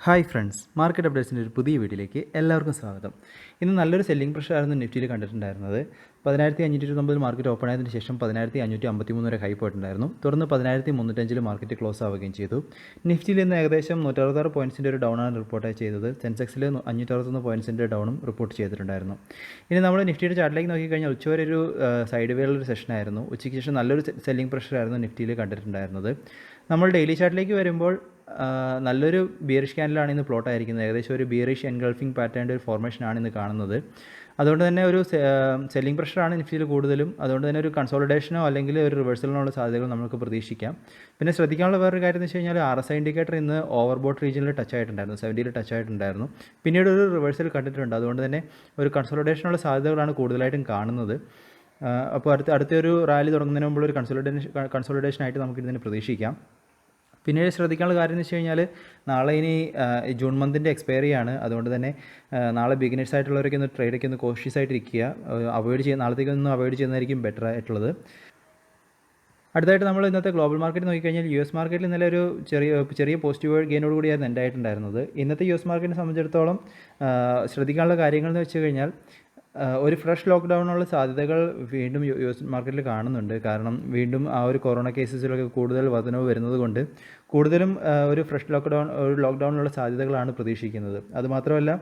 Hi friends, market അപ്ഡേറ്റ്സിൻ്റെ ഒരു പുതിയ വീഡിയോയിലേക്ക് എല്ലാവർക്കും സ്വാഗതം. ഇന്ന് നല്ലൊരു സെല്ലിംഗ് പ്രഷറായിരുന്നു നിഫ്റ്റിയിൽ കണ്ടിട്ടുണ്ടായിരുന്നത്. 15,529 മാർക്കറ്റ് ഓപ്പൺ ആയതിനു ശേഷം 15,553 വരെ ഹൈ പോയിട്ടുണ്ടായിരുന്നു. തുടർന്ന് 15,305 മാർക്കറ്റ് ക്ലോസ് ആവുകയും ചെയ്തു. നിഫ്റ്റിയിൽ ഇന്ന് ഏകദേശം 166 പോയിൻറ്റ്സിൻ്റെ ഒരു ഡൗണാണ് റിപ്പോർട്ട് ചെയ്തത്. സെൻസെക്സിൽ 561 പോയിൻറ്റ്സിൻ്റെ ഡൗണും റിപ്പോർട്ട് ചെയ്തിട്ടുണ്ടായിരുന്നു. ഇനി നമ്മൾ നിഫ്റ്റിയുടെ ചാർട്ടിലേക്ക് നോക്കിക്കഴിഞ്ഞാൽ ഉച്ചവരെ ഒരു സൈഡ് വേയിലുള്ള ഒരു സെഷനായിരുന്നു. ഉച്ചയ്ക്ക് ശേഷം നല്ലൊരു സെല്ലിംഗ് പ്രഷറായിരുന്നു നിഫ്റ്റിയിൽ കണ്ടിട്ടുണ്ടായിരുന്നത്. നമ്മൾ ഡെയിലി ചാർട്ടിലേക്ക് വരുമ്പോൾ നല്ലൊരു ബിയറിഷ് ക്യാൻഡിലാണ് ഇന്ന് പ്ലോട്ട് ആയിരിക്കുന്നത്. ഏകദേശം ഒരു ബിയറിഷ് എൻഗൾഫിംഗ് പാറ്റേണിൻ്റെ ഒരു ഫോർമേഷനാണ് ഇന്ന് കാണുന്നത്. അതുകൊണ്ട് തന്നെ ഒരു സെല്ലിംഗ് പ്രഷറാണ് നിഫ്റ്റിയിൽ കൂടുതലും. അതുകൊണ്ട് തന്നെ ഒരു കൺസോളിഡേഷനോ അല്ലെങ്കിൽ ഒരു റിവേഴ്സലിനുള്ള സാധ്യതകൾ നമുക്ക് പ്രതീക്ഷിക്കാം. പിന്നെ ശ്രദ്ധിക്കാനുള്ള വേറൊരു കാര്യം എന്ന് വെച്ച് കഴിഞ്ഞാൽ RSI ഇൻഡിക്കേറ്റർ ഇന്ന് ഓവർബോട്ട് റീജിയനിൽ ടച്ച് ആയിട്ടുണ്ടായിരുന്നു, 70 ടച്ച് ആയിട്ടുണ്ടായിരുന്നു. പിന്നീട് ഒരു റിവേഴ്സൽ കണ്ടിട്ടുണ്ട്. അതുകൊണ്ട് തന്നെ ഒരു കൺസോളിഡേഷനുള്ള സാധ്യതകളാണ് കൂടുതലായിട്ടും കാണുന്നത്. അപ്പോൾ അടുത്തൊരു റാലി തുടങ്ങുന്നതിന് മുമ്പുള്ള ഒരു കൺസോളിഡേഷനായിട്ട് നമുക്ക് ഇതിനെ പ്രതീക്ഷിക്കാം. പിന്നീട് ശ്രദ്ധിക്കാനുള്ള കാര്യം എന്ന് വെച്ച് കഴിഞ്ഞാൽ നാളെ ഇനി ജൂൺ മന്തിൻ്റെ എക്സ്പയറിയാണ്. അതുകൊണ്ട് തന്നെ നാളെ ബിഗിനേഴ്സ് ആയിട്ടുള്ളവരൊക്കെ ഒന്ന് ട്രേഡൊക്കെ ഒന്ന് കോഷ്യസ് ആയിട്ടിരിക്കുക, നാളത്തേക്കൊന്നും അവോയ്ഡ് ചെയ്യുന്നതായിരിക്കും ബെറ്റർ ആയിട്ടുള്ളത്. അടുത്തായിട്ട് നമ്മൾ ഇന്നത്തെ ഗ്ലോബൽ മാർക്കറ്റ് നോക്കിക്കഴിഞ്ഞാൽ US മാർക്കറ്റിൽ ഇന്നലെ ഒരു ചെറിയ പോസിറ്റീവ് ഗെയിനോട് കൂടിയായിരുന്നു എൻഡ് ആയിട്ടുണ്ടായിരുന്നത്. ഇന്നത്തെ US മാർക്കറ്റിനെ സംബന്ധിച്ചിടത്തോളം ശ്രദ്ധിക്കാനുള്ള കാര്യങ്ങൾ എന്ന് വെച്ച് കഴിഞ്ഞാൽ ഒരു ഫ്രഷ് ലോക്ക്ഡൗണിനുള്ള സാധ്യതകൾ വീണ്ടും US മാർക്കറ്റിൽ കാണുന്നുണ്ട്. കാരണം വീണ്ടും ആ ഒരു കൊറോണ കേസസിലൊക്കെ കൂടുതൽ വർധനവ് വരുന്നത് കൊണ്ട് കൂടുതലും ഒരു ഫ്രഷ് ലോക്ക്ഡൗണിനുള്ള സാധ്യതകളാണ് പ്രതീക്ഷിക്കുന്നത്. അതുമാത്രമല്ല,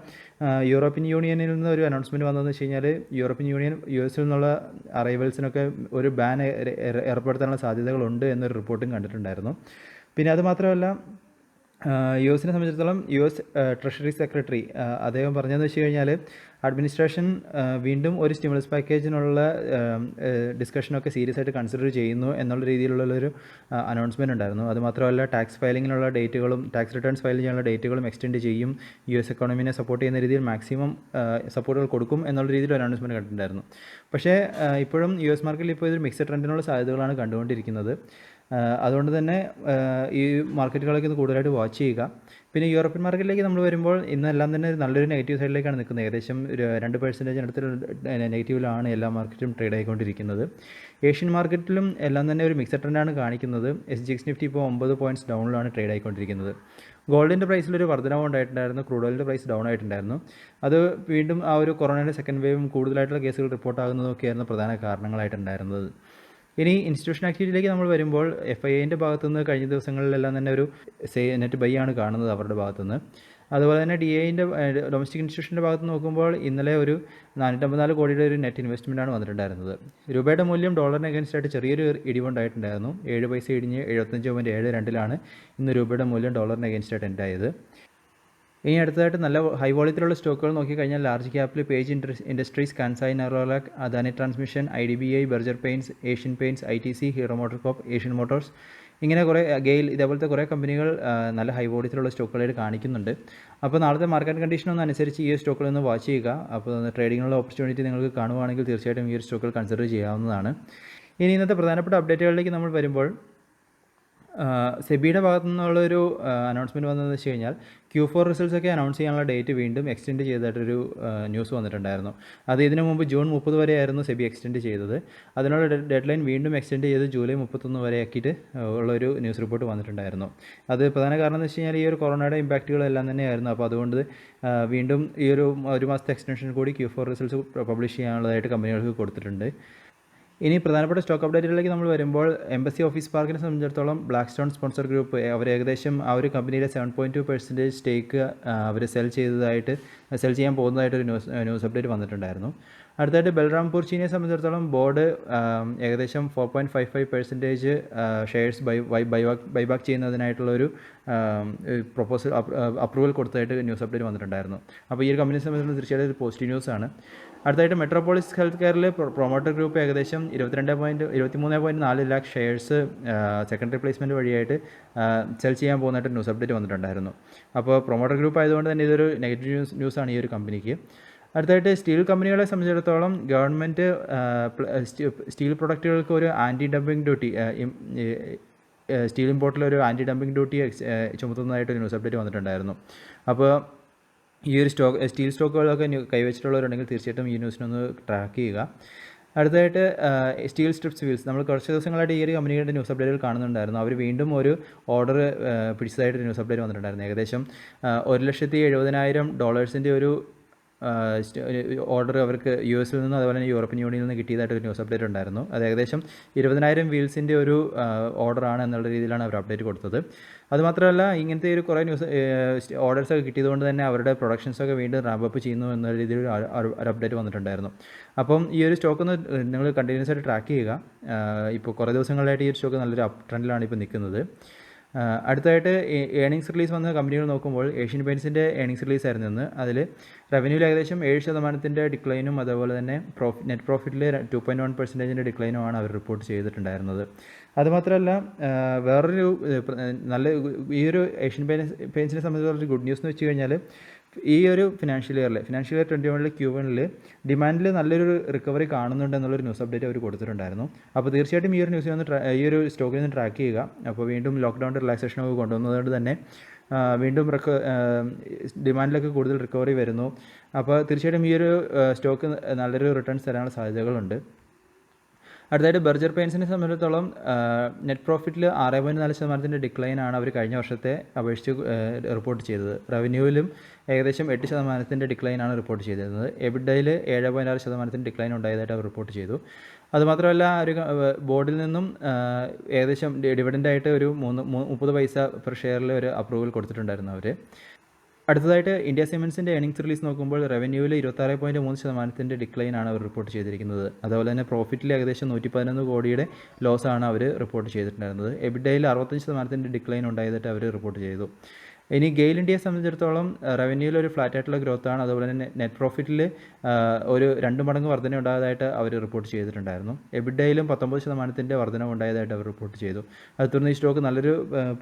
യൂറോപ്യൻ യൂണിയനിൽ നിന്ന് ഒരു അനൗൺസ്മെൻറ്റ് വന്നതെന്ന് വെച്ച് കഴിഞ്ഞാൽ യൂറോപ്യൻ യൂണിയൻ US നിന്നുള്ള അറൈവൽസിനൊക്കെ ഒരു ബാൻ ഏർപ്പെടുത്താനുള്ള സാധ്യതകളുണ്ട് എന്നൊരു റിപ്പോർട്ടും കണ്ടിട്ടുണ്ടായിരുന്നു. പിന്നെ അതുമാത്രമല്ല, US സംബന്ധിച്ചിടത്തോളം US ട്രഷറി സെക്രട്ടറി അദ്ദേഹം പറഞ്ഞതെന്ന് വെച്ച് കഴിഞ്ഞാൽ അഡ്മിനിസ്ട്രേഷൻ വീണ്ടും ഒരു സ്റ്റിമുലസ് പാക്കേജിനുള്ള ഡിസ്കഷനൊക്കെ സീരിയസ് ആയിട്ട് കൺസിഡർ ചെയ്യുന്നു എന്നുള്ള രീതിയിലുള്ളൊരു അനൗൺസ്മെൻറ്റ് ഉണ്ടായിരുന്നു. അതുമാത്രമല്ല, ടാക്സ് ഫയലിങ്ങിനുള്ള ഡേറ്റുകളും ടാക്സ് റിട്ടേൺസ് ഫയൽ ചെയ്യാനുള്ള ഡേറ്റുകളും എക്സ്റ്റെൻഡ് ചെയ്യും, US എക്കോണമിനെ സപ്പോർട്ട് ചെയ്യുന്ന രീതിയിൽ മാക്സിമം സപ്പോർട്ടുകൾ കൊടുക്കും എന്നുള്ള രീതിയിൽ ഒരു അനൗൺസ്മെൻറ്റ് കണ്ടിട്ടുണ്ടായിരുന്നു. പക്ഷേ ഇപ്പോഴും US മാർക്കറ്റിൽ ഇപ്പോൾ ഇതൊരു മിക്സഡ് ട്രെൻഡിനുള്ള സാധ്യതകളാണ് കണ്ടുകൊണ്ടിരിക്കുന്നത്. അതുകൊണ്ട് തന്നെ ഈ മാർക്കറ്റുകളൊക്കെ ഇത് കൂടുതലായിട്ട് വാച്ച് ചെയ്യുക. പിന്നെ യൂറോപ്യൻ മാർക്കറ്റിലേക്ക് നമ്മൾ വരുമ്പോൾ ഇന്നെല്ലാം തന്നെ നല്ലൊരു നെഗറ്റീവ് സൈഡിലേക്കാണ് നിൽക്കുന്നത്. ഏകദേശം 2% അടുത്ത് നെഗറ്റീവിലാണ് എല്ലാ മാർക്കറ്റും ട്രേഡ് ആയിക്കൊണ്ടിരിക്കുന്നത്. ഏഷ്യൻ മാർക്കറ്റിലും എല്ലാം തന്നെ ഒരു മിക്സഡ് ട്രെൻഡാണ് കാണിക്കുന്നത്. SGX നിഫ്റ്റി ഇപ്പോൾ 9 പോയിൻറ്റ്സ് ഡൗണിലാണ് ട്രേഡ് ആയിക്കൊണ്ടിരിക്കുന്നത്. ഗോൾഡിൻ്റെ പ്രൈസിലൊരു വർധനവ് ഉണ്ടായിട്ടുണ്ടായിരുന്നു. ക്രൂഡ് ഓയിലിൻ്റെ പ്രൈസ് ഡൗൺ ആയിട്ടുണ്ടായിരുന്നു. അത് വീണ്ടും ആ ഒരു കൊറോണയുടെ സെക്കൻഡ് വേവും കൂടുതലായിട്ടുള്ള കേസുകൾ റിപ്പോർട്ടാകുന്നതൊക്കെയായിരുന്നു പ്രധാന കാരണങ്ങളായിട്ടുണ്ടായിരുന്നത്. ഇനി ഇൻസ്റ്റിറ്റ്യൂഷൻ ആക്ടിവിറ്റിയിലേക്ക് നമ്മൾ വരുമ്പോൾ FIIൻ്റെ ഭാഗത്തുനിന്ന് കഴിഞ്ഞ ദിവസങ്ങളിലെല്ലാം തന്നെ ഒരു നെറ്റ് ബൈ ആണ് കാണുന്നത് അവരുടെ ഭാഗത്തുനിന്ന്. അതുപോലെ തന്നെ DIൻ്റെ ഡൊമസ്റ്റിക് ഇൻസ്റ്റിറ്റ്യൂഷൻ്റെ ഭാഗത്ത് നോക്കുമ്പോൾ ഇന്നലെ ഒരു 454 കോടിയുടെ ഒരു നെറ്റ് ഇൻവെസ്റ്റ്മെൻറ്റാണ് വന്നിട്ടുണ്ടായിരുന്നത്. രൂപയുടെ മൂല്യം ഡോളറിന് അഗൻസ്റ്റായിട്ട് ചെറിയൊരു ഇടിവുണ്ടായിട്ടുണ്ടായിരുന്നു. 7 പൈസ ഇടിഞ്ഞ് 75.72 ഇന്ന് രൂപയുടെ മൂല്യം ഡോളറിന് അഗൻസ്റ്റായിട്ട് എൻഡായത്. ഇനി അടുത്തതായിട്ട് നല്ല ഹൈ വോളിയത്തിലുള്ള സ്റ്റോക്കുകൾ നോക്കിക്കഴിഞ്ഞാൽ ലാർജ് ക്യാപ്പിൽ Page Industries, Kansai Nerolac, Adani transmission, IDBI, Berger Paints, Asian Paints, ITC, Hero MotoCorp, Asian Motors, ഇങ്ങനെ കുറേ ഗെയിൽ, ഇതേപോലത്തെ കുറേ കമ്പനികൾ നല്ല ഹൈ വോളിയത്തിലുള്ള സ്റ്റോക്കുകളായിട്ട് കാണിക്കുന്നുണ്ട്. അപ്പോൾ നാളത്തെ മാർക്കറ്റ് കണ്ടീഷനൊന്നും അനുസരിച്ച് ഈ സ്റ്റോക്കുകളൊന്ന് വാച്ച് ചെയ്യുക. അപ്പോൾ ട്രേഡിങ്ങിനുള്ള ഓപ്പർച്യൂണിറ്റി നിങ്ങൾക്ക് കാണുവാണെങ്കിൽ തീർച്ചയായിട്ടും ഈ ഒരു സ്റ്റോക്കുകൾ കൺസിഡർ ചെയ്യാവുന്നതാണ്. ഇനി ഇന്നത്തെ പ്രധാനപ്പെട്ട അപ്ഡേറ്റുകളിലേക്ക് നമ്മൾ വരുമ്പോൾ സെബിയുടെ ഭാഗത്തു നിന്നുള്ളൊരു അനൗൺസ്മെൻറ്റ് വന്നതെന്ന് വെച്ച് കഴിഞ്ഞാൽ Q4 റിസൾട്ട്സൊക്കെ അനൗൺസ് ചെയ്യാനുള്ള ഡേറ്റ് വീണ്ടും എക്സ്റ്റെൻഡ് ചെയ്തതായിട്ടൊരു ന്യൂസ് വന്നിട്ടുണ്ടായിരുന്നു. അത് ഇതിനു മുമ്പ് ജൂൺ 30 വരെയായിരുന്നു സെബി എക്സ്റ്റെൻഡ് ചെയ്തത്. അതിനുള്ള ഡെഡ് ലൈൻ വീണ്ടും എക്സ്റ്റെൻഡ് ചെയ്ത് ജൂലൈ 31 വരെ ആക്കിയിട്ട് ഉള്ളൊരു ന്യൂസ് റിപ്പോർട്ട് വന്നിട്ടുണ്ടായിരുന്നു. അത് പ്രധാന കാരണം എന്ന് വെച്ച് കഴിഞ്ഞാൽ ഈ ഒരു കൊറോണയുടെ ഇമ്പാക്റ്റുകളെല്ലാം തന്നെയായിരുന്നു. അപ്പോൾ അതുകൊണ്ട് വീണ്ടും ഈ ഒരു മാസത്തെ എക്സ്റ്റൻഷൻ കൂടി Q4 റിസൾട്ട്സ് പബ്ലിഷ് ചെയ്യാനുള്ളതായിട്ട് കമ്പനികൾക്ക് കൊടുത്തിട്ടുണ്ട്. ഇനി പ്രധാനപ്പെട്ട സ്റ്റോക്ക് അപ്ഡേറ്റുകളിലേക്ക് നമ്മൾ വരുമ്പോൾ എംബസി ഓഫീസ് പാർക്കിനെ സംബന്ധിച്ചിടത്തോളം ബ്ലാക്ക് സ്റ്റോൺ സ്പോൺസർ ഗ്രൂപ്പ് അവർ ഏകദേശം ആ ഒരു കമ്പനിയുടെ 7.2% സ്റ്റേക്ക് അവർ സെൽ ചെയ്യാൻ പോകുന്നതായിട്ടൊരു ന്യൂസ് അപ്ഡേറ്റ് വന്നിട്ടുണ്ടായിരുന്നു. അടുത്തായിട്ട് ബൽറാംപൂർ ചീനിയെ സംബന്ധിച്ചിടത്തോളം ബോർഡ് ഏകദേശം 4.55% ഷെയർസ് ബൈബാക്ക് ചെയ്യുന്നതിനായിട്ടുള്ളൊരു പ്രൊപ്പോസൽ അപ്രൂവൽ കൊടുത്തതായിട്ട് ന്യൂസ് അപ്ഡേറ്റ് വന്നിട്ടുണ്ടായിരുന്നു. അപ്പോൾ ഈ ഒരു കമ്പനിയെ സംബന്ധിച്ചിടത്തോളം തീർച്ചയായിട്ടും ഒരു പോസിറ്റീവ് ന്യൂസാണ്. അടുത്തായിട്ട് മെട്രോപോളിസ് ഹെൽത്ത് കെയറിൽ പ്രൊമോട്ടർ ഗ്രൂപ്പ് ഏകദേശം 23.4 ലാക്ക് ഷെയർസ് സെക്കൻഡറി പ്ലേസ്മെൻറ്റ് വഴിയായിട്ട് സെൽ ചെയ്യാൻ പോകുന്നതായിട്ട് ന്യൂസ് അപ്ഡേറ്റ് വന്നിട്ടുണ്ടായിരുന്നു. അപ്പോൾ പ്രൊമോട്ടർ ഗ്രൂപ്പ് ആയതുകൊണ്ട് തന്നെ ഇതൊരു നെഗറ്റീവ് ന്യൂസാണ് ഈ ഒരു കമ്പനിക്ക്. അടുത്തായിട്ട് സ്റ്റീൽ കമ്പനികളെ സംബന്ധിച്ചിടത്തോളം ഗവൺമെൻറ് സ്റ്റീൽ പ്രൊഡക്റ്റുകൾക്ക് ഒരു ആൻറ്റി ഡംപിങ് ഡ്യൂട്ടി, സ്റ്റീൽ ഇമ്പോർട്ടിൽ ഒരു ആൻറ്റി ഡംപിങ് ഡ്യൂട്ടി ചുമത്തുന്നതായിട്ടൊരു ന്യൂസ് അപ്ഡേറ്റ് വന്നിട്ടുണ്ടായിരുന്നു. അപ്പോൾ ഈ ഒരു സ്റ്റീൽ സ്റ്റോക്കുകളൊക്കെ കൈവച്ചിട്ടുള്ളവരുണ്ടെങ്കിൽ തീർച്ചയായിട്ടും ഈ ന്യൂസിനൊന്ന് ട്രാക്ക് ചെയ്യുക. അടുത്തതായിട്ട് സ്റ്റീൽ സ്ട്രിപ്സ് വീൽസ്, നമ്മൾ കുറച്ച് ദിവസങ്ങളായിട്ട് ഈ ഒരു കമ്പനിയുടെ ന്യൂസ് അപ്ഡേറ്റുകൾ കാണുന്നുണ്ടായിരുന്നു. അവർ വീണ്ടും ഒരു ഓർഡർ പിടിച്ചതായിട്ട് ന്യൂസ് അപ്ഡേറ്റ് വന്നിട്ടുണ്ടായിരുന്നു. ഏകദേശം $1,70,000 ഒരു ഓർഡർ അവർക്ക് US നിന്നും അതുപോലെ തന്നെ യൂറോപ്യൻ യൂണിയനിൽ നിന്ന് കിട്ടിയതായിട്ട് ഒരു ന്യൂസ് അപ്ഡേറ്റ് ഉണ്ടായിരുന്നു. അത് ഏകദേശം 20,000 വീൽസിൻ്റെ ഒരു ഓർഡറാണ് എന്നുള്ള രീതിയിലാണ് അവർ അപ്ഡേറ്റ് കൊടുത്തത്. അതുമാത്രമല്ല, ഇങ്ങനത്തെ ഒരു കുറേ ഓർഡേഴ്സൊക്കെ കിട്ടിയതുകൊണ്ട് തന്നെ അവരുടെ പ്രൊഡക്ഷൻസൊക്കെ വീണ്ടും റാമ്പപ്പ് ചെയ്യുന്നു എന്ന രീതിയിൽ ഒരു അപ്ഡേറ്റ് വന്നിട്ടുണ്ടായിരുന്നു. അപ്പം ഈ ഒരു സ്റ്റോക്ക് ഒന്ന് നിങ്ങൾ കണ്ടിന്യൂസ് ആയിട്ട് ട്രാക്ക് ചെയ്യുക. ഇപ്പോൾ കുറേ ദിവസങ്ങളായിട്ട് ഈ ഒരു സ്റ്റോക്ക് നല്ലൊരു അപ്പ് ട്രെൻഡിലാണ് ഇപ്പോൾ നിൽക്കുന്നത്. അടുത്തതായിട്ട് ഏണിങ്സ് റിലീസ് വന്ന കമ്പനികൾ നോക്കുമ്പോൾ ഏഷ്യൻ പെയിൻറ്റ്സിൻ്റെ ഏണിങ്സ് റിലീസ് ആയിരുന്നു ഇന്ന്. അതിൽ റവന്യൂവിൽ ഏകദേശം 7% ഡിക്ലൈനും അതുപോലെ തന്നെ നെറ്റ് പ്രോഫിറ്റിൽ 2.1% ഡിക്ലൈനുമാണ് അവർ റിപ്പോർട്ട് ചെയ്തിട്ടുണ്ടായിരുന്നത്. അതുമാത്രമല്ല, വേറൊരു നല്ല ഈ ഒരു ഏഷ്യൻ പെയിൻറ്റ്സിനെ സംബന്ധിച്ചുള്ളൊരു ഗുഡ് ന്യൂസ് എന്ന് വെച്ച് കഴിഞ്ഞാൽ, ഈ ഒരു ഫിനാൻഷ്യൽ ഇയർ 2021 Q1 ഡിമാൻഡിൽ നല്ലൊരു റിക്കവറി കാണുന്നുണ്ട് എന്നുള്ളൊരു ന്യൂസ് അപ്ഡേറ്റ് അവർ കൊടുത്തിട്ടുണ്ടായിരുന്നു. അപ്പോൾ തീർച്ചയായിട്ടും ഈ ഒരു ന്യൂസിൽ ഈ ഒരു സ്റ്റോക്കിൽ നിന്ന് ട്രാക്ക് ചെയ്യുക. അപ്പോൾ വീണ്ടും ലോക്ക്ഡൗൺ റിലാക്സേഷനൊക്കെ കൊണ്ടുവന്നതുകൊണ്ട് തന്നെ വീണ്ടും ഡിമാൻഡിലൊക്കെ കൂടുതൽ റിക്കവറി വരുന്നു. അപ്പോൾ തീർച്ചയായിട്ടും ഈ ഒരു സ്റ്റോക്ക് നല്ലൊരു റിട്ടേൺസ് തരാനുള്ള സാധ്യതകളുണ്ട്. അടുത്തതായിട്ട് ബർജർ പെയിൻസിനെ സംബന്ധിച്ചിടത്തോളം നെറ്റ് പ്രോഫിറ്റിൽ 6.4% ഡിക്ലൈനാണ് അവർ കഴിഞ്ഞ വർഷത്തെ അപേക്ഷിച്ച് റിപ്പോർട്ട് ചെയ്തത്. റവന്യൂവിലും ഏകദേശം 8% ഡിക്ലൈനാണ് റിപ്പോർട്ട് ചെയ്തിരുന്നത്. എബിഡയിൽ 7.6% ഡിക്ലൈൻ ഉണ്ടായതായിട്ട് അവർ റിപ്പോർട്ട് ചെയ്തു. അതുമാത്രമല്ല, ഒരു ബോർഡിൽ നിന്നും ഏകദേശം ഡിവിഡൻ്റായിട്ട് ഒരു 30 പൈസ പെർ ഷെയറിൽ ഒരു അപ്രൂവൽ കൊടുത്തിട്ടുണ്ടായിരുന്നു അവർ. അടുത്തതായിട്ട് ഇന്ത്യ സിമെൻസിൻ്റെ ഏണിങ്സ് റിലീസ് നോക്കുമ്പോൾ റവന്യൂവിൽ 26.3% ഡിക്ലൈനാണ് അവർ റിപ്പോർട്ട് ചെയ്തിരിക്കുന്നത്. അതുപോലെ തന്നെ പ്രോഫിറ്റിൽ ഏകദേശം 111 കോടിയുടെ ലോസാണ് അവർ റിപ്പോർട്ട് ചെയ്തിട്ടുണ്ടായിരുന്നത്. എബിഡയിൽ 65% ഡിക്ലൈൻ ഉണ്ടായതായിട്ട് അവർ റിപ്പോർട്ട് ചെയ്തു. ഇനി ഗെയിൽ ഇന്ത്യയെ സംബന്ധിച്ചിടത്തോളം റവന്യൂവിൽ ഒരു ഫ്ലാറ്റ് ആയിട്ടുള്ള ഗ്രോത്താണ്, അതുപോലെ തന്നെ നെറ്റ് പ്രോഫിറ്റിൽ ഒരു 2 മടങ്ങ് വർധന ഉണ്ടായതായിട്ട് അവർ റിപ്പോർട്ട് ചെയ്തിട്ടുണ്ടായിരുന്നു. എബിഡയിലും 19% വർധന ഉണ്ടായതായിട്ട് അവർ റിപ്പോർട്ട് ചെയ്തു. അത് തുടർന്ന് ഈ സ്റ്റോക്ക് നല്ലൊരു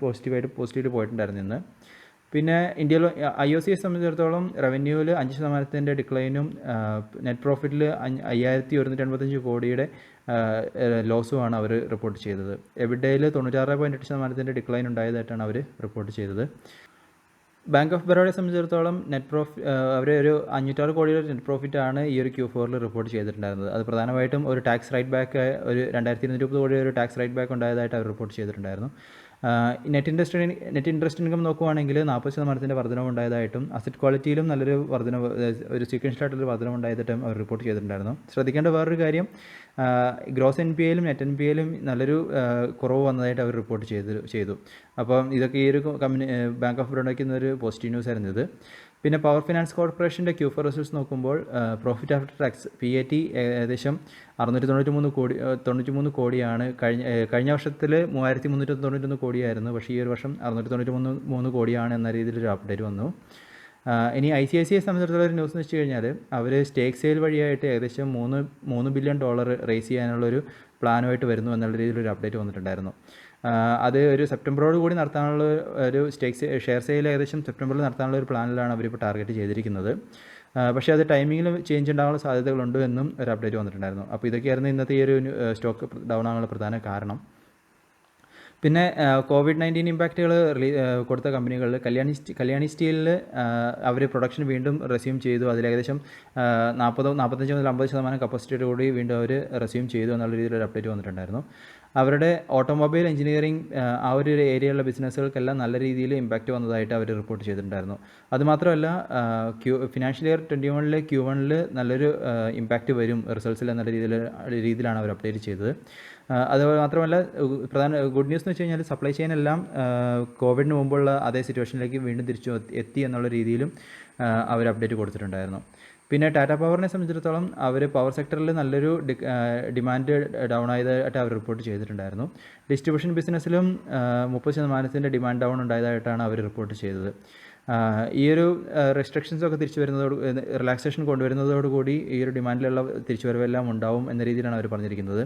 പോസിറ്റീവ് പോയിട്ടുണ്ടായിരുന്നു ഇന്ന്. പിന്നെ ഇന്ത്യയിൽ IOCയെ സംബന്ധിച്ചിടത്തോളം റവന്യൂവിൽ 5% ഡിക്ലൈനും നെറ്റ് പ്രോഫിറ്റിൽ 5,185 കോടിയുടെ ലോസുമാണ് അവർ റിപ്പോർട്ട് ചെയ്തത്. എബിഡയിൽ 96.8% ഡിക്ലൈൻ ഉണ്ടായതായിട്ടാണ് അവർ റിപ്പോർട്ട് ചെയ്തത്. ബാങ്ക് ഓഫ് ബറോഡയെ സംബന്ധിച്ചിടത്തോളം അവർ ഒരു 506 കോടിയുടെ നെറ്റ് പ്രോഫിറ്റാണ് ഈ ഒരു Q4 റിപ്പോർട്ട് ചെയ്തിട്ടുണ്ടായിരുന്നത്. അത് പ്രധാനമായിട്ടും ഒരു ടാക്സ് റൈറ്റ് ബാക്ക്, ഒരു 2,230 കോടിയുടെ ഒരു ടാക്സ് റൈറ്റ് ബാക്ക് ഉണ്ടായതായിട്ട് അവർ റിപ്പോർട്ട് ചെയ്തിട്ടുണ്ടായിരുന്നു. നെറ്റ് ഇൻട്രസ്റ്റ് ഇൻകം നോക്കുവാണെങ്കിൽ 40% വർധനവ് ഉണ്ടായതായിട്ടും അസറ്റ് ക്വാളിറ്റിയിലും നല്ലൊരു വർധനവ്, ഒരു സീക്വൻഷ്യലായിട്ടുള്ളൊരു വർധനവ് ഉണ്ടായതായിട്ടും അവർ റിപ്പോർട്ട് ചെയ്തിട്ടുണ്ടായിരുന്നു. ശ്രദ്ധിക്കേണ്ട വേറൊരു കാര്യം, ഗ്രോസ് NPAയിലും നെറ്റ് NPAയിലും നല്ലൊരു കുറവ് വന്നതായിട്ട് അവർ റിപ്പോർട്ട് ചെയ്തു. അപ്പം ഇതൊക്കെ ഈ ഒരു ബാങ്ക് ഓഫ് ബറോഡയ്ക്ക് ഇന്നൊരു പോസിറ്റീവ് ന്യൂസ് ആയിരുന്നു ഇത്. പിന്നെ പവർ ഫിനാൻസ് കോർപ്പറേഷൻ്റെ Q4 റിസൾട്ട്സ് നോക്കുമ്പോൾ പ്രോഫിറ്റ് ആഫ്റ്റർ ടാക്സ് PAT ഏകദേശം 693 കോടിയാണ്. കഴിഞ്ഞ വർഷത്തിൽ 3,391 കോടിയായിരുന്നു. പക്ഷേ ഈ ഒരു വർഷം 693 കോടിയാണ് എന്ന രീതിയിലൊരു അപ്ഡേറ്റ് വന്നു. ഇനി ICICIയെ സംബന്ധിച്ചിടത്തോളം ഒരു ന്യൂസ് എന്ന് വെച്ച് കഴിഞ്ഞാൽ, അവർ സ്റ്റേക്ക് സെയിൽ വഴിയായിട്ട് ഏകദേശം $3 ബില്യൺ റേസ് ചെയ്യാനുള്ളൊരു പ്ലാനുമായിട്ട് വരുന്നു എന്നുള്ള രീതിയിലൊരു അപ്ഡേറ്റ് വന്നിട്ടുണ്ടായിരുന്നു. അത് ഒരു സെപ്റ്റംബറോട് കൂടി നടത്താനുള്ള ഒരു ഷെയർ സെയിൽ ഏകദേശം സെപ്റ്റംബറിൽ നടത്താനുള്ള ഒരു പ്ലാനിലാണ് അവരിപ്പോൾ ടാർഗറ്റ് ചെയ്തിരിക്കുന്നത്. പക്ഷേ അത് ടൈമിങ്ങിൽ ചേഞ്ച് ഉണ്ടാകാനുള്ള സാധ്യതകളുണ്ട് എന്നും ഒരു അപ്ഡേറ്റ് വന്നിട്ടുണ്ടായിരുന്നു. അപ്പോൾ ഇതൊക്കെയായിരുന്നു ഇന്നത്തെ ഈ ഒരു സ്റ്റോക്ക് ഡൗൺ ആകാനുള്ള പ്രധാന കാരണം. പിന്നെ COVID-19 ഇമ്പാക്റ്റുകൾ കൊടുത്ത കമ്പനികളിൽ കല്യാണി സ്റ്റീലിൽ അവർ പ്രൊഡക്ഷൻ വീണ്ടും റെസ്യൂം ചെയ്തു. അതിലേകദേശം 45 മുതൽ 50% കപ്പാസിറ്റിയോട് കൂടി വീണ്ടും അവർ റെസ്യൂം ചെയ്തു എന്നുള്ള രീതിയിലൊരു അപ്ഡേറ്റ് വന്നിട്ടുണ്ടായിരുന്നു. അവരുടെ ഓട്ടോമൊബൈൽ എഞ്ചിനീയറിംഗ് ആ ഒരു ഏരിയയിലുള്ള ബിസിനസ്സുകൾക്കെല്ലാം നല്ല രീതിയിൽ ഇമ്പാക്റ്റ് വന്നതായിട്ട് അവർ റിപ്പോർട്ട് ചെയ്തിട്ടുണ്ടായിരുന്നു. അതുമാത്രമല്ല, ഫിനാൻഷ്യൽ ഇയർ 2021 Q1 നല്ലൊരു ഇമ്പാക്റ്റ് വരും റിസൾട്ട്സിൽ എന്നുള്ള രീതിയിലാണ് അവർ അപ്ഡേറ്റ് ചെയ്തത്. അതുപോലെ മാത്രമല്ല, പ്രധാന ഗുഡ് ന്യൂസ് എന്ന് വെച്ച് കഴിഞ്ഞാൽ സപ്ലൈ ചെയിൻ എല്ലാം കോവിഡിന് മുമ്പുള്ള അതേ സിറ്റുവേഷനിലേക്ക് വീണ്ടും എത്തി എന്നുള്ള രീതിയിലും അവർ അപ്ഡേറ്റ് കൊടുത്തിട്ടുണ്ടായിരുന്നു. പിന്നെ ടാറ്റ പവറിനെ സംബന്ധിച്ചിടത്തോളം അവർ പവർ സെക്ടറിൽ നല്ലൊരു ഡിമാൻഡ് ഡൗൺ ആയതായിട്ട് അവർ റിപ്പോർട്ട് ചെയ്തിട്ടുണ്ടായിരുന്നു. ഡിസ്ട്രിബ്യൂഷൻ ബിസിനസ്സിലും 30% ഡിമാൻഡ് ഡൗൺ ഉണ്ടായതായിട്ടാണ് അവർ റിപ്പോർട്ട് ചെയ്തത്. ഈ ഒരു റെസ്ട്രിക്ഷൻസൊക്കെ റിലാക്സേഷൻ കൊണ്ടുവരുന്നതോടുകൂടി ഈ ഒരു ഡിമാൻഡിലുള്ള തിരിച്ചുവരവെല്ലാം ഉണ്ടാവും എന്ന രീതിയിലാണ് അവർ പറഞ്ഞിരിക്കുന്നത്.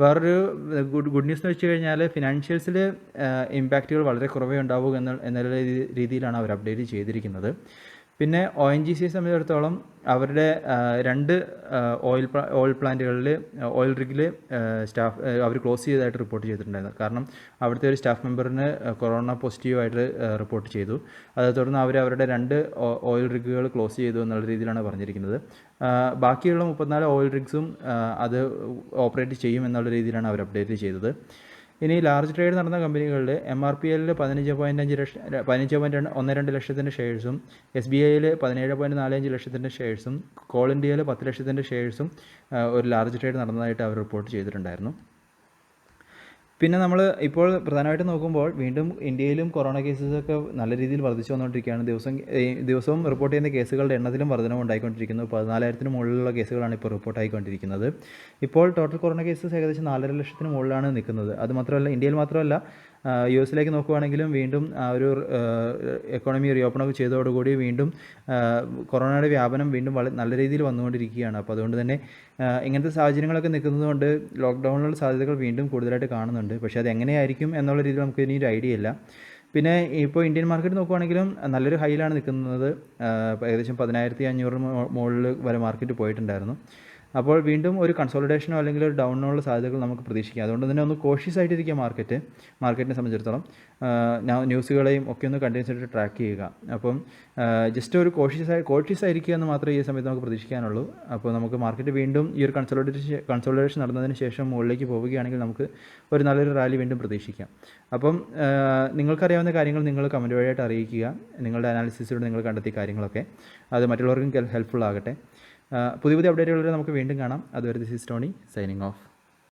വേറൊരു ഗുഡ് ന്യൂസ് എന്ന് വെച്ച് കഴിഞ്ഞാൽ, ഫിനാൻഷ്യൽസിൽ ഇമ്പാക്റ്റുകൾ വളരെ കുറവേ ഉണ്ടാവൂ എന്നുള്ള രീതിയിലാണ് അവർ അപ്ഡേറ്റ് ചെയ്തിരിക്കുന്നത്. പിന്നെ ONGCയെ സംബന്ധിച്ചിടത്തോളം അവരുടെ 2 ഓയിൽ പ്ലാന്റുകളിൽ ഓയിൽ റിഗിൽ സ്റ്റാഫ് അവർ ക്ലോസ് ചെയ്തതായിട്ട് റിപ്പോർട്ട് ചെയ്തിട്ടുണ്ടായിരുന്നു. കാരണം അവിടുത്തെ ഒരു സ്റ്റാഫ് മെമ്പറിന് കൊറോണ പോസിറ്റീവായിട്ട് റിപ്പോർട്ട് ചെയ്തു. അതേ തുടർന്ന് അവരുടെ 2 ഓയിൽ റിഗുകൾ ക്ലോസ് ചെയ്തു എന്നുള്ള രീതിയിലാണ് പറഞ്ഞിരിക്കുന്നത്. ബാക്കിയുള്ള 34 ഓയിൽ റിഗ്സും അത് ഓപ്പറേറ്റ് ചെയ്യും എന്നുള്ള രീതിയിലാണ് അവർ അപ്ഡേറ്റ് ചെയ്തത്. ഇനി ലാർജ് ട്രേഡ് നടന്ന കമ്പനികളിൽ MRPLൽ 15.12 ലക്ഷത്തിൻ്റെ ഷെയർസും, SBIയിൽ 17.45 ലക്ഷത്തിൻ്റെ ഷെയർസും, കോൾ ഇന്ത്യയിൽ 10 ലക്ഷത്തിൻ്റെ ഷെയർസും ഒരു ലാർജ് ട്രേഡ് നടന്നതായിട്ട് അവർ റിപ്പോർട്ട് ചെയ്തിട്ടുണ്ടായിരുന്നു. പിന്നെ നമ്മൾ ഇപ്പോൾ പ്രധാനമായിട്ടും നോക്കുമ്പോൾ വീണ്ടും ഇന്ത്യയിലും കൊറോണ കേസസൊക്കെ നല്ല രീതിയിൽ വർദ്ധിച്ചു വന്നുകൊണ്ടിരിക്കുകയാണ്. ദിവസവും റിപ്പോർട്ട് ചെയ്യുന്ന കേസുകളുടെ എണ്ണത്തിലും വർധനവ് ഉണ്ടായിക്കൊണ്ടിരിക്കുന്നു. 14,000-ന് മുകളിലുള്ള കേസുകളാണ് ഇപ്പോൾ റിപ്പോർട്ടായിക്കൊണ്ടിരിക്കുന്നത്. ഇപ്പോൾ ടോട്ടൽ കൊറോണ കേസസ് ഏകദേശം 4.5 ലക്ഷത്തിന് മുകളിലാണ് നിൽക്കുന്നത്. അതുമാത്രമല്ല, ഇന്ത്യയിൽ മാത്രമല്ല, US-ലേക്ക് നോക്കുകയാണെങ്കിലും വീണ്ടും ഒരു എക്കോണമി റീഓപ്പണൊക്കെ ചെയ്തതോടുകൂടി വീണ്ടും കൊറോണയുടെ വ്യാപനം വീണ്ടും നല്ല രീതിയിൽ വന്നുകൊണ്ടിരിക്കുകയാണ്. അപ്പോൾ അതുകൊണ്ട് തന്നെ ഇങ്ങനത്തെ സാഹചര്യങ്ങളൊക്കെ നിൽക്കുന്നതുകൊണ്ട് ലോക്ക്ഡൗണിലുള്ള സാധ്യതകൾ വീണ്ടും കൂടുതലായിട്ട് കാണുന്നുണ്ട്. പക്ഷേ അത് എങ്ങനെയായിരിക്കും എന്നുള്ള രീതിയിൽ നമുക്ക് ഇനി ഒരു ഐഡിയ ഇല്ല. പിന്നെ ഇപ്പോൾ ഇന്ത്യൻ മാർക്കറ്റ് നോക്കുകയാണെങ്കിലും നല്ലൊരു ഹൈയിലാണ് നിൽക്കുന്നത്. ഏകദേശം 10,500 മുകളിൽ വരെ മാർക്കറ്റ് പോയിട്ടുണ്ടായിരുന്നു. അപ്പോൾ വീണ്ടും ഒരു കൺസോളിഡേഷനോ അല്ലെങ്കിൽ ഒരു ഡൗണിനുള്ള സാധ്യതകൾ നമുക്ക് പ്രതീക്ഷിക്കാം. അതുകൊണ്ട് തന്നെ ഒന്ന് കോഷ്യസ് ആയിട്ടിരിക്കുക മാർക്കറ്റിനെ സംബന്ധിച്ചിടത്തോളം. ന്യൂസുകളെയും ഒക്കെ ഒന്ന് കണ്ടിന്യൂസ് ആയിട്ട് ട്രാക്ക് ചെയ്യുക. അപ്പം ജസ്റ്റ് ഒരു കോഷ്യസ് ആയിരിക്കുക എന്ന് മാത്രമേ ഈ സമയത്ത് നമുക്ക് പ്രതീക്ഷിക്കാനുള്ളൂ. അപ്പോൾ നമുക്ക് മാർക്കറ്റ് വീണ്ടും ഈ ഒരു കൺസോളിഡേഷൻ നടന്നതിന് ശേഷം മുകളിലേക്ക് പോവുകയാണെങ്കിൽ നമുക്ക് ഒരു നല്ലൊരു റാലി വീണ്ടും പ്രതീക്ഷിക്കാം. അപ്പം നിങ്ങൾക്കറിയാവുന്ന കാര്യങ്ങൾ നിങ്ങൾ കമൻറ്റ് വഴിയായിട്ട് അറിയിക്കുക. നിങ്ങളുടെ അനാലിസിസിലൂടെ നിങ്ങൾ കണ്ടെത്തിയ കാര്യങ്ങളൊക്കെ അത് മറ്റുള്ളവർക്കും ഹെൽപ്ഫുൾ ആകട്ടെ. പുതിയ അപ്ഡേറ്റുകളിലൂടെ നമുക്ക് വീണ്ടും കാണാം. അതുവരെ this is Tony signing off.